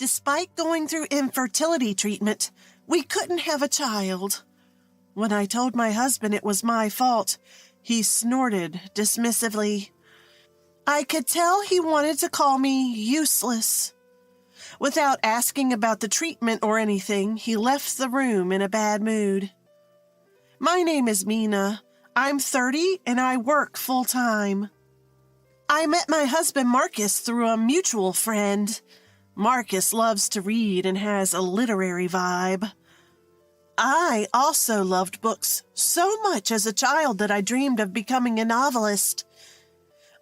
Despite going through infertility treatment, we couldn't have a child. When I told my husband it was my fault, he snorted dismissively. I could tell he wanted to call me useless. Without asking about the treatment or anything, he left the room in a bad mood. My name is Mina. I'm 30 and I work full-time. I met my husband Marcus through a mutual friend. Marcus loves to read and has a literary vibe. I also loved books so much as a child that I dreamed of becoming a novelist.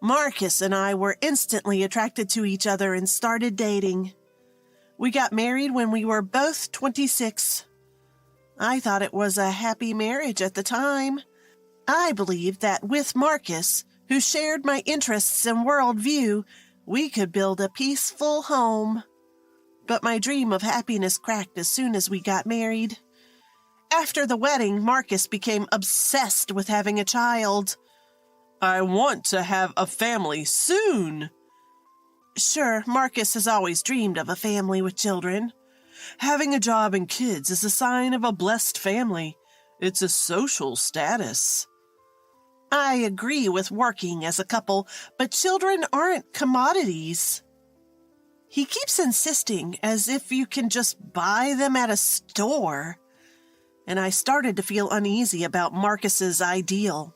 Marcus and I were instantly attracted to each other and started dating. We got married when we were both 26. I thought it was a happy marriage at the time. I believed that with Marcus, who shared my interests and worldview, we could build a peaceful home. But my dream of happiness cracked as soon as we got married. After the wedding, Marcus became obsessed with having a child. I want to have a family soon. Sure, Marcus has always dreamed of a family with children. Having a job and kids is a sign of a blessed family. It's a social status. I agree with working as a couple, but children aren't commodities. He keeps insisting as if you can just buy them at a store. And I started to feel uneasy about Marcus's ideal.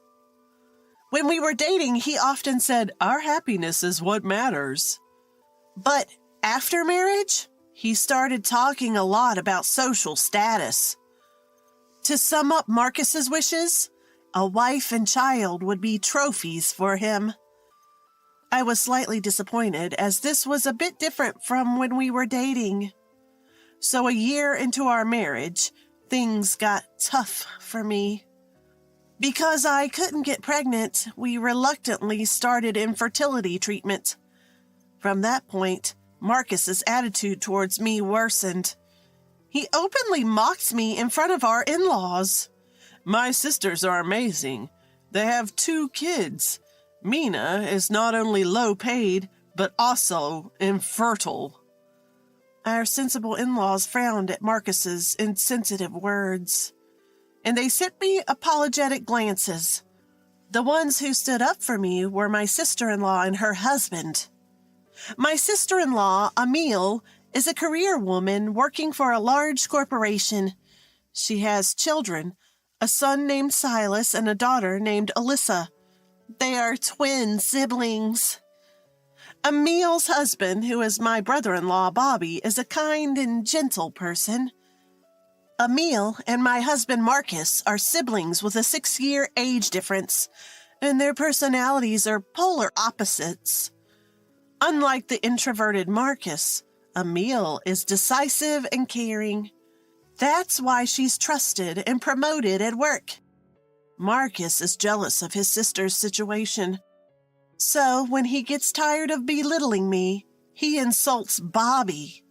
When we were dating, he often said, "Our happiness is what matters." But after marriage, he started talking a lot about social status. To sum up Marcus's wishes, a wife and child would be trophies for him. I was slightly disappointed as this was a bit different from when we were dating. So a year into our marriage, things got tough for me. Because I couldn't get pregnant, we reluctantly started infertility treatment. From that point, Marcus's attitude towards me worsened. He openly mocked me in front of our in-laws. My sisters are amazing. They have 2 kids. Mina is not only low-paid, but also infertile. Our sensible in-laws frowned at Marcus's insensitive words, and they sent me apologetic glances. The ones who stood up for me were my sister-in-law and her husband. My sister-in-law, Emile, is a career woman working for a large corporation. She has children, a son named Silas and a daughter named Alyssa. They are twin siblings. Emile's husband, who is my brother-in-law, Bobby, is a kind and gentle person. Emile and my husband, Marcus, are siblings with a 6-year age difference, and their personalities are polar opposites. Unlike the introverted Marcus, Emile is decisive and caring. That's why she's trusted and promoted at work. Marcus is jealous of his sister's situation. So when he gets tired of belittling me, he insults Bobby.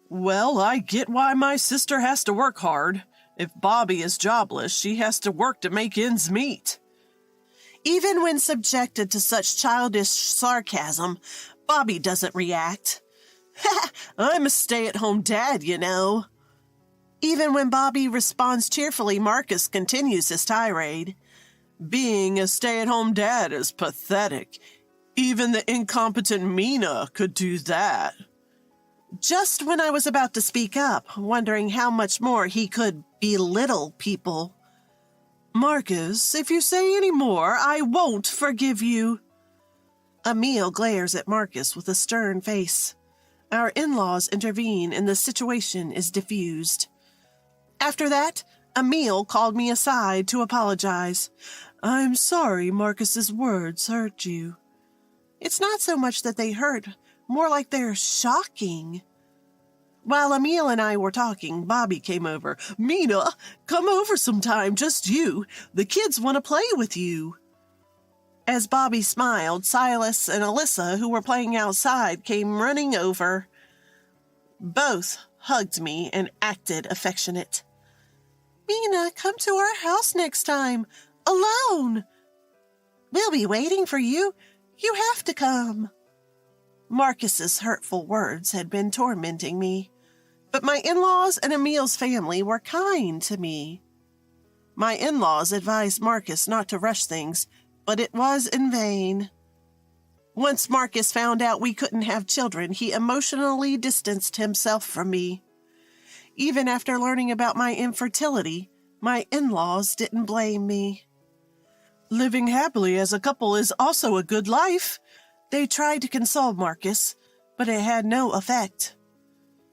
Well, I get why my sister has to work hard. If Bobby is jobless, she has to work to make ends meet. Even when subjected to such childish sarcasm, Bobby doesn't react. I'm a stay-at-home dad, you know. Even when Bobby responds cheerfully, Marcus continues his tirade. Being a stay-at-home dad is pathetic. Even the incompetent Mina could do that. Just when I was about to speak up, wondering how much more he could belittle people. Marcus, if you say any more, I won't forgive you. Emile glares at Marcus with a stern face. Our in-laws intervene and the situation is diffused. After that, Emile called me aside to apologize. I'm sorry Marcus's words hurt you. It's not so much that they hurt, more like they're shocking. While Emile and I were talking, Bobby came over. Mina, come over sometime, just you. The kids want to play with you. As Bobby smiled, Silas and Alyssa, who were playing outside, came running over. Both hugged me and acted affectionate. Mina, come to our house next time. Alone. We'll be waiting for you. You have to come. Marcus's hurtful words had been tormenting me, but my in-laws and Emil's family were kind to me. My in-laws advised Marcus not to rush things, but it was in vain. Once Marcus found out we couldn't have children, he emotionally distanced himself from me. Even after learning about my infertility, my in-laws didn't blame me. Living happily as a couple is also a good life. They tried to console Marcus, but it had no effect.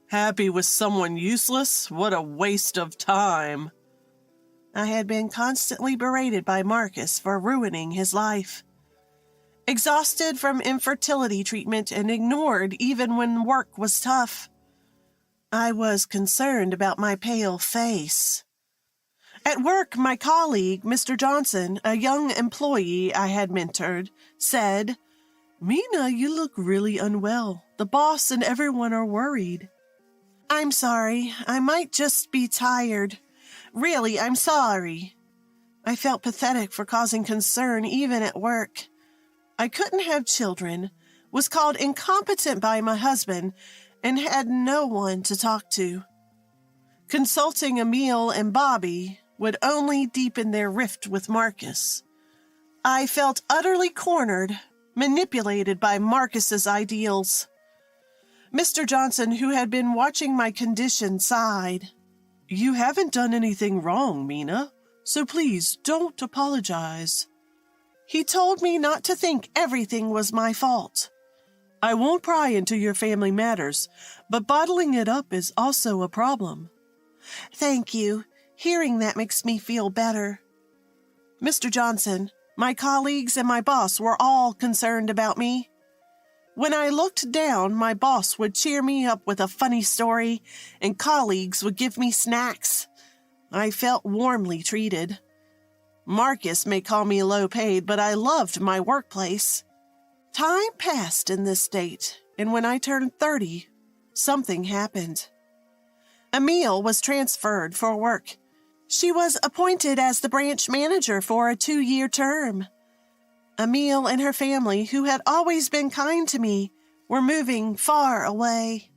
Happy with someone useless? What a waste of time. I had been constantly berated by Marcus for ruining his life. Exhausted from infertility treatment and ignored even when work was tough. I was concerned about my pale face. At work, my colleague, Mr. Johnson, a young employee I had mentored, said, "Mina, you look really unwell. The boss and everyone are worried." "I'm sorry. I might just be tired. Really, I'm sorry." I felt pathetic for causing concern even at work. I couldn't have children, was called incompetent by my husband, and had no one to talk to. Consulting Emil and Bobby would only deepen their rift with Marcus. I felt utterly cornered, manipulated by Marcus's ideals. Mr. Johnson, who had been watching my condition, sighed. "You haven't done anything wrong, Mina, so please don't apologize." He told me not to think everything was my fault. "I won't pry into your family matters, but bottling it up is also a problem." "Thank you. Hearing that makes me feel better." Mr. Johnson, my colleagues, and my boss were all concerned about me. When I looked down, my boss would cheer me up with a funny story, and colleagues would give me snacks. I felt warmly treated. Marcus may call me low-paid, but I loved my workplace. Time passed in this state, and when I turned 30, something happened. Emil was transferred for work. She was appointed as the branch manager for a 2-year term. Emil and her family, who had always been kind to me, were moving far away.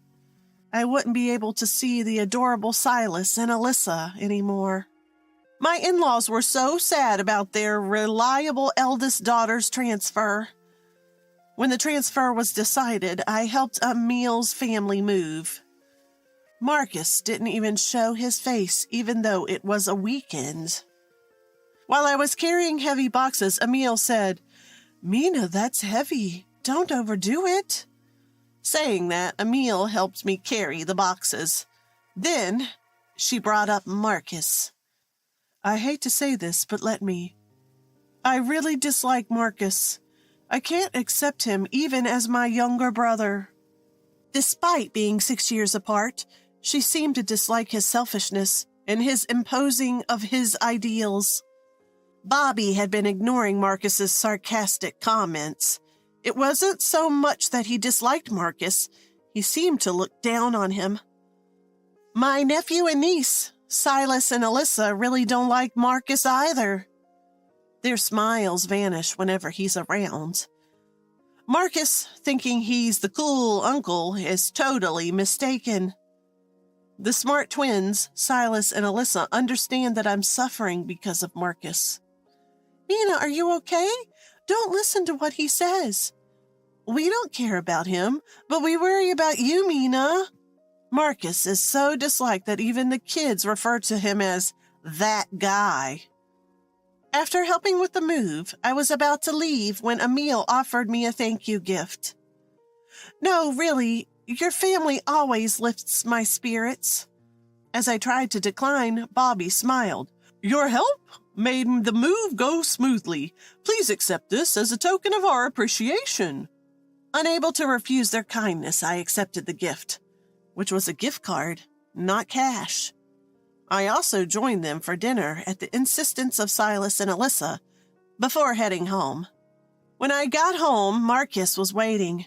I wouldn't be able to see the adorable Silas and Alyssa anymore. My in-laws were so sad about their reliable eldest daughter's transfer. When the transfer was decided, I helped Emil's family move. Marcus didn't even show his face, even though it was a weekend. While I was carrying heavy boxes, Emil said, "Mina, that's heavy. Don't overdo it." Saying that, Emil helped me carry the boxes. Then she brought up Marcus. "I hate to say this, but let me. I really dislike Marcus. I can't accept him even as my younger brother." Despite being 6 years apart, she seemed to dislike his selfishness and his imposing of his ideals. Bobby had been ignoring Marcus's sarcastic comments. It wasn't so much that he disliked Marcus. He seemed to look down on him. My nephew and niece, Silas and Alyssa, really don't like Marcus either. Their smiles vanish whenever he's around. Marcus, thinking he's the cool uncle, is totally mistaken. The smart twins, Silas and Alyssa, understand that I'm suffering because of Marcus. "Mina, are you okay? Don't listen to what he says." "We don't care about him, but we worry about you, Mina." Marcus is so disliked that even the kids refer to him as that guy. After helping with the move, I was about to leave when Emil offered me a thank you gift. "No, really, your family always lifts my spirits." As I tried to decline, Bobby smiled. "Your help made the move go smoothly. Please accept this as a token of our appreciation." Unable to refuse their kindness, I accepted the gift, which was a gift card, not cash. I also joined them for dinner at the insistence of Silas and Alyssa before heading home. When I got home, Marcus was waiting.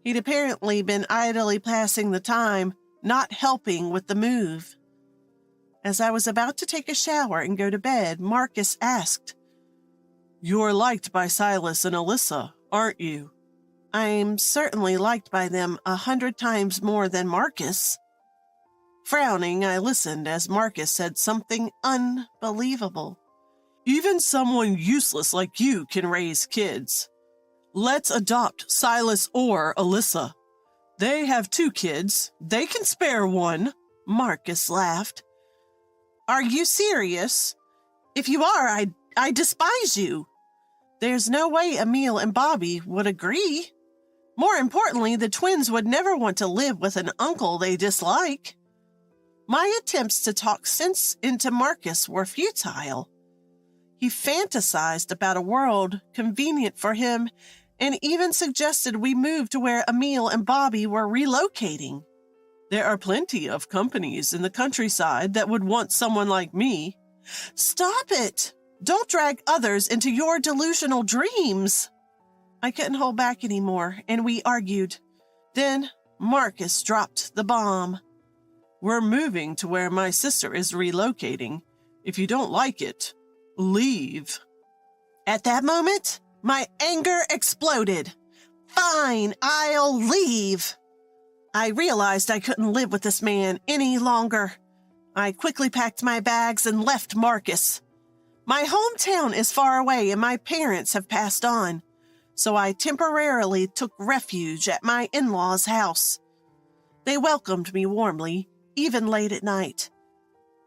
He'd apparently been idly passing the time, not helping with the move. As I was about to take a shower and go to bed, Marcus asked, "You're liked by Silas and Alyssa, aren't you?" I'm certainly liked by them 100 times more than Marcus. Frowning, I listened as Marcus said something unbelievable. Even someone useless like you can raise kids. Let's adopt Silas or Alyssa. They have 2 kids. They can spare one. Marcus laughed. Are you serious? If you are, I despise you. There's no way Emil and Bobby would agree. More importantly, the twins would never want to live with an uncle they dislike. My attempts to talk sense into Marcus were futile. He fantasized about a world convenient for him and even suggested we move to where Emil and Bobby were relocating. There are plenty of companies in the countryside that would want someone like me. Stop it! Don't drag others into your delusional dreams. I couldn't hold back anymore, and we argued. Then Marcus dropped the bomb. We're moving to where my sister is relocating. If you don't like it, leave. At that moment, my anger exploded. Fine, I'll leave. I realized I couldn't live with this man any longer. I quickly packed my bags and left Marcus. My hometown is far away and my parents have passed on, so I temporarily took refuge at my in-laws' house. They welcomed me warmly, even late at night.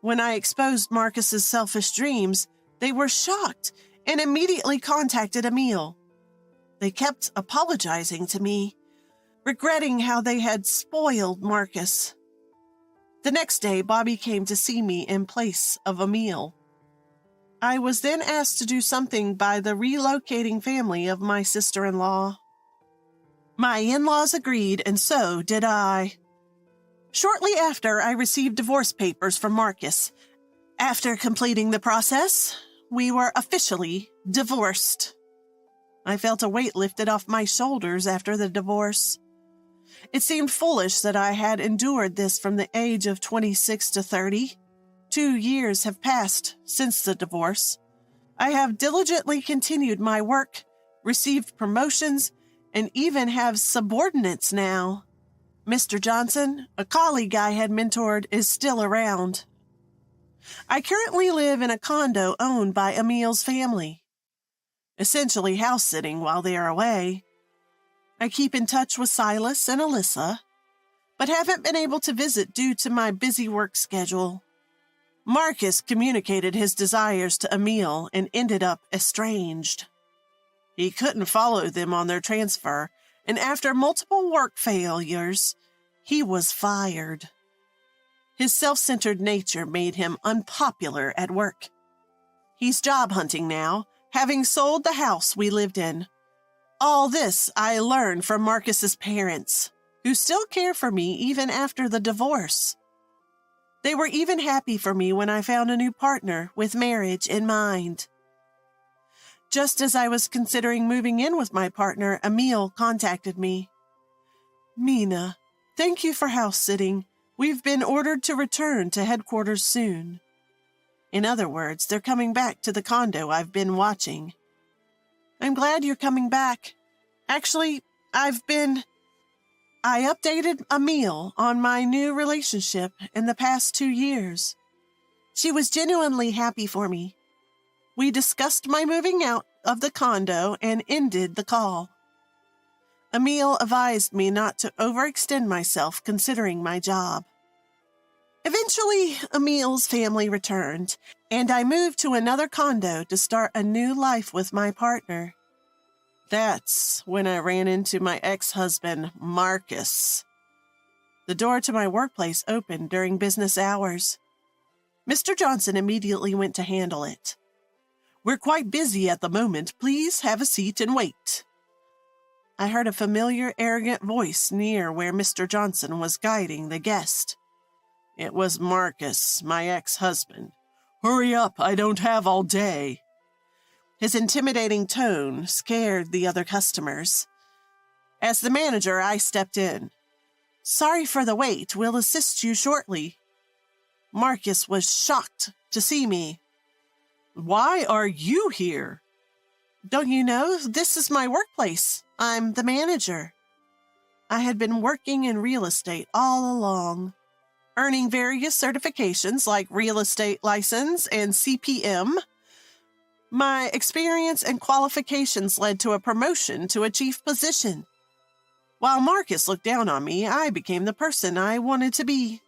When I exposed Marcus's selfish dreams, they were shocked and immediately contacted Emil. They kept apologizing to me, regretting how they had spoiled Marcus. The next day, Bobby came to see me in place of Emil. I was then asked to do something by the relocating family of my sister-in-law. My in-laws agreed, and so did I. Shortly after, I received divorce papers from Marcus. After completing the process, we were officially divorced. I felt a weight lifted off my shoulders after the divorce. It seemed foolish that I had endured this from the age of 26 to 30. 2 years have passed since the divorce. I have diligently continued my work, received promotions, and even have subordinates now. Mr. Johnson, a colleague I had mentored, is still around. I currently live in a condo owned by Emil's family, essentially house-sitting while they are away. I keep in touch with Silas and Alyssa, but haven't been able to visit due to my busy work schedule. Marcus communicated his desires to Emil and ended up estranged. He couldn't follow them on their transfer, and after multiple work failures, he was fired. His self-centered nature made him unpopular at work. He's job hunting now, having sold the house we lived in. All this I learned from Marcus's parents, who still care for me even after the divorce. They were even happy for me when I found a new partner with marriage in mind. Just as I was considering moving in with my partner, Emil contacted me. Mina, thank you for house-sitting. We've been ordered to return to headquarters soon. In other words, they're coming back to the condo I've been watching. I'm glad you're coming back. Actually, I updated Emil on my new relationship in the past 2 years. She was genuinely happy for me. We discussed my moving out of the condo and ended the call. Emil advised me not to overextend myself considering my job. Eventually, Emil's family returned, and I moved to another condo to start a new life with my partner. That's when I ran into my ex-husband, Marcus. The door to my workplace opened during business hours. Mr. Johnson immediately went to handle it. We're quite busy at the moment. Please have a seat and wait. I heard a familiar, arrogant voice near where Mr. Johnson was guiding the guest. It was Marcus, my ex-husband. Hurry up, I don't have all day. His intimidating tone scared the other customers. As the manager, I stepped in. Sorry for the wait. We'll assist you shortly. Marcus was shocked to see me. Why are you here? Don't you know? This is my workplace. I'm the manager. I had been working in real estate all along, earning various certifications like real estate license and CPM. My experience and qualifications led to a promotion to a chief position. While Marcus looked down on me, I became the person I wanted to be.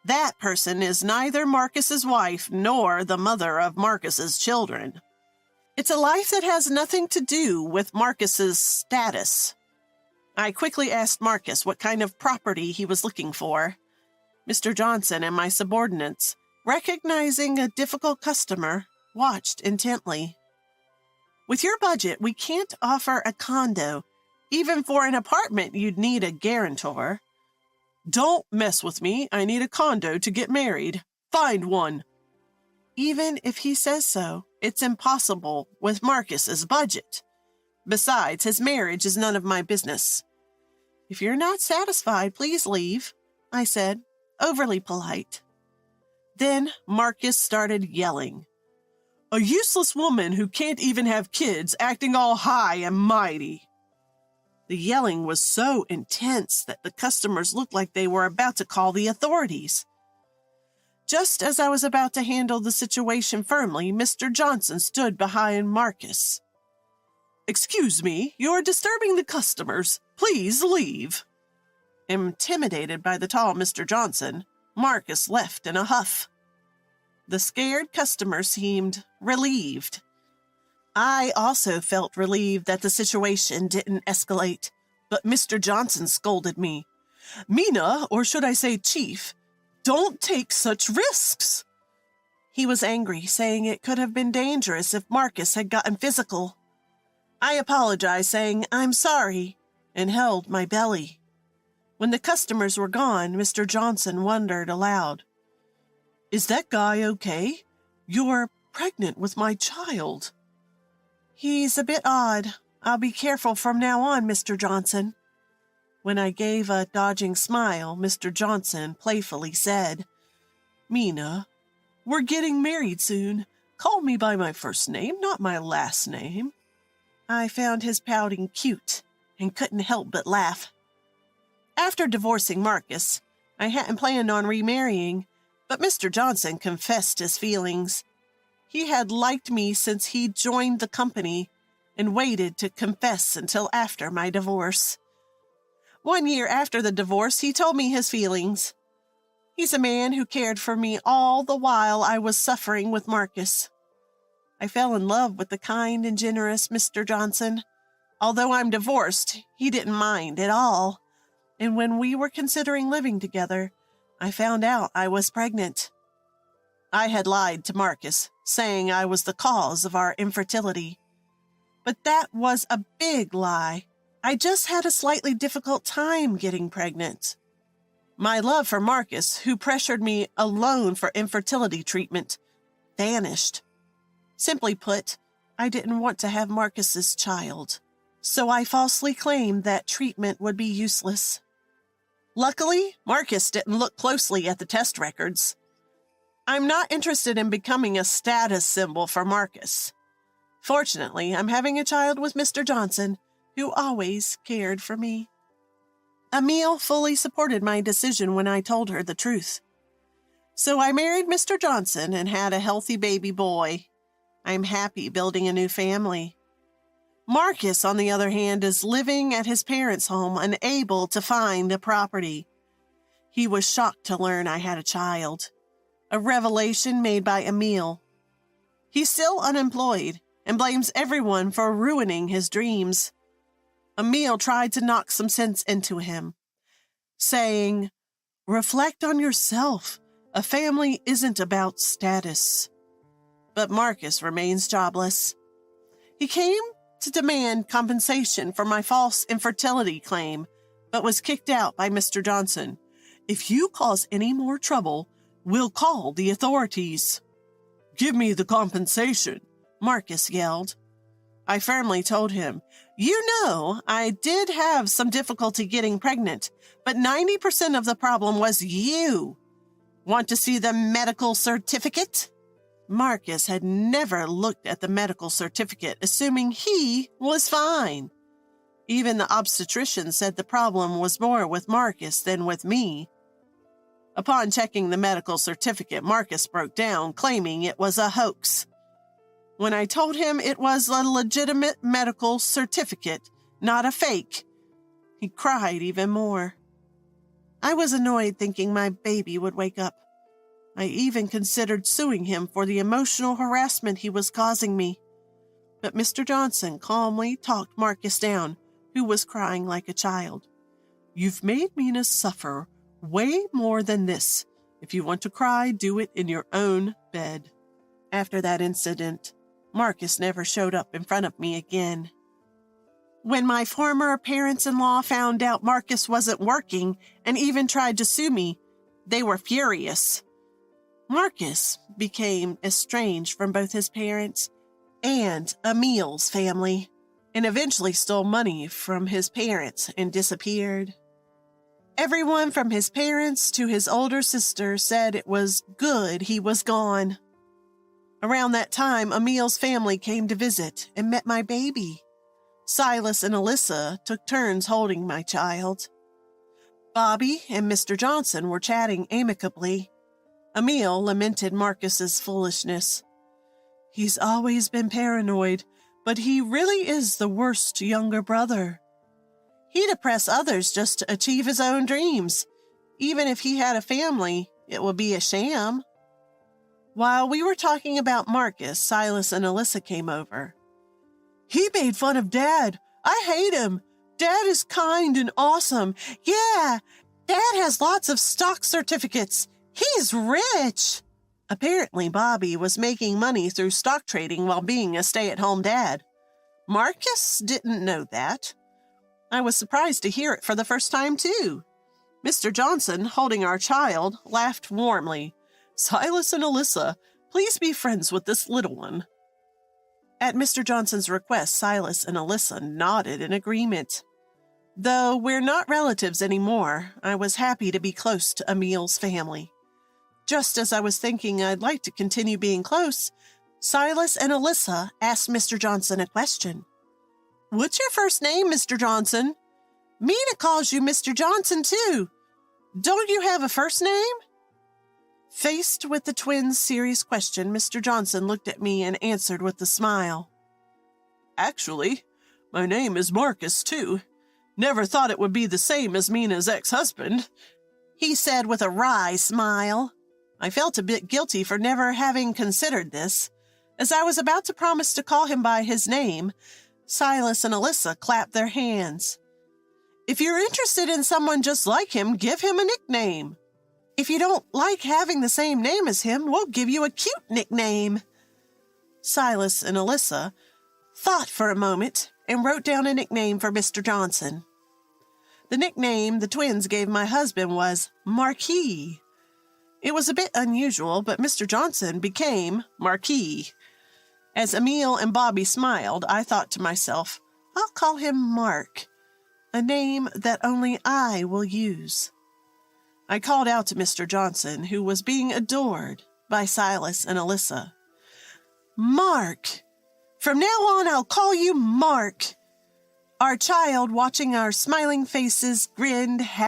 That person is neither Marcus's wife nor the mother of Marcus's children. It's a life that has nothing to do with Marcus's status. I quickly asked Marcus what kind of property he was looking for. Mr. Johnson and my subordinates, recognizing a difficult customer, watched intently. With your budget, we can't offer a condo. Even for an apartment, you'd need a guarantor. Don't mess with me. I need a condo to get married. Find one. Even if he says so, it's impossible with Marcus's budget. Besides, his marriage is none of my business. If you're not satisfied, please leave, I said, overly polite. Then Marcus started yelling. A useless woman who can't even have kids acting all high and mighty. The yelling was so intense that the customers looked like they were about to call the authorities. Just as I was about to handle the situation firmly, Mr. Johnson stood behind Marcus. Excuse me, you're disturbing the customers. Please leave. Intimidated by the tall Mr. Johnson, Marcus left in a huff. The scared customer seemed relieved. I also felt relieved that the situation didn't escalate, but Mr. Johnson scolded me. Mina, or should I say Chief, don't take such risks. He was angry, saying it could have been dangerous if Marcus had gotten physical. I apologized, saying I'm sorry, and held my belly. When the customers were gone, Mr. Johnson wondered aloud. Is that guy okay? You're pregnant with my child. He's a bit odd. I'll be careful from now on, Mr. Johnson. When I gave a dodging smile, Mr. Johnson playfully said, Mina, we're getting married soon. Call me by my first name, not my last name. I found his pouting cute and couldn't help but laugh. After divorcing Marcus, I hadn't planned on remarrying, but Mr. Johnson confessed his feelings. He had liked me since he joined the company and waited to confess until after my divorce. 1 year after the divorce, he told me his feelings. He's a man who cared for me all the while I was suffering with Marcus. I fell in love with the kind and generous Mr. Johnson. Although I'm divorced, he didn't mind at all. And when we were considering living together, I found out I was pregnant. I had lied to Marcus, saying I was the cause of our infertility. But that was a big lie. I just had a slightly difficult time getting pregnant. My love for Marcus, who pressured me alone for infertility treatment, vanished. Simply put, I didn't want to have Marcus's child, so I falsely claimed that treatment would be useless. Luckily, Marcus didn't look closely at the test records. I'm not interested in becoming a status symbol for Marcus. Fortunately, I'm having a child with Mr. Johnson, who always cared for me. Emile fully supported my decision when I told her the truth. So I married Mr. Johnson and had a healthy baby boy. I'm happy building a new family. Marcus, on the other hand, is living at his parents' home, unable to find a property. He was shocked to learn I had a child, a revelation made by Emile. He's still unemployed and blames everyone for ruining his dreams. Emile tried to knock some sense into him, saying, reflect on yourself. A family isn't about status. But Marcus remains jobless. He came to demand compensation for my false infertility claim, but was kicked out by Mr. Johnson. If you cause any more trouble, we'll call the authorities. Give me the compensation, Marcus yelled. I firmly told him, you know, I did have some difficulty getting pregnant, but 90% of the problem was you. Want to see the medical certificate? Marcus had never looked at the medical certificate, assuming he was fine. Even the obstetrician said the problem was more with Marcus than with me. Upon checking the medical certificate, Marcus broke down, claiming it was a hoax. When I told him it was a legitimate medical certificate, not a fake, he cried even more. I was annoyed thinking my baby would wake up. I even considered suing him for the emotional harassment he was causing me. But Mr. Johnson calmly talked Marcus down, who was crying like a child. "You've made Mina suffer way more than this. If you want to cry, do it in your own bed." After that incident, Marcus never showed up in front of me again. When my former parents-in-law found out Marcus wasn't working and even tried to sue me, they were furious. Marcus became estranged from both his parents and Emil's family, and eventually stole money from his parents and disappeared. Everyone from his parents to his older sister said it was good he was gone. Around that time, Emil's family came to visit and met my baby. Silas and Alyssa took turns holding my child. Bobby and Mr. Johnson were chatting amicably. Emil lamented Marcus's foolishness. "He's always been paranoid, but he really is the worst younger brother. He'd oppress others just to achieve his own dreams. Even if he had a family, it would be a sham." While we were talking about Marcus, Silas and Alyssa came over. "He made fun of Dad. I hate him. Dad is kind and awesome. Yeah, Dad has lots of stock certificates. He's rich." Apparently, Bobby was making money through stock trading while being a stay-at-home dad. Marcus didn't know that. I was surprised to hear it for the first time, too. Mr. Johnson, holding our child, laughed warmly. "Silas and Alyssa, please be friends with this little one." At Mr. Johnson's request, Silas and Alyssa nodded in agreement. Though we're not relatives anymore, I was happy to be close to Emil's family. Just as I was thinking I'd like to continue being close, Silas and Alyssa asked Mr. Johnson a question. "What's your first name, Mr. Johnson?" "Mina calls you Mr. Johnson, too. Don't you have a first name?" Faced with the twins' serious question, Mr. Johnson looked at me and answered with a smile. "Actually, my name is Marcus, too. Never thought it would be the same as Mina's ex-husband," he said with a wry smile. I felt a bit guilty for never having considered this. As I was about to promise to call him by his name, Silas and Alyssa clapped their hands. "If you're interested in someone just like him, give him a nickname. If you don't like having the same name as him, we'll give you a cute nickname." Silas and Alyssa thought for a moment and wrote down a nickname for Mr. Johnson. The nickname the twins gave my husband was Marquis. It was a bit unusual, but Mr. Johnson became Marquis. As Emil and Bobby smiled, I thought to myself, I'll call him Mark, a name that only I will use. I called out to Mr. Johnson, who was being adored by Silas and Alyssa. "Mark! From now on, I'll call you Mark." Our child, watching our smiling faces, grinned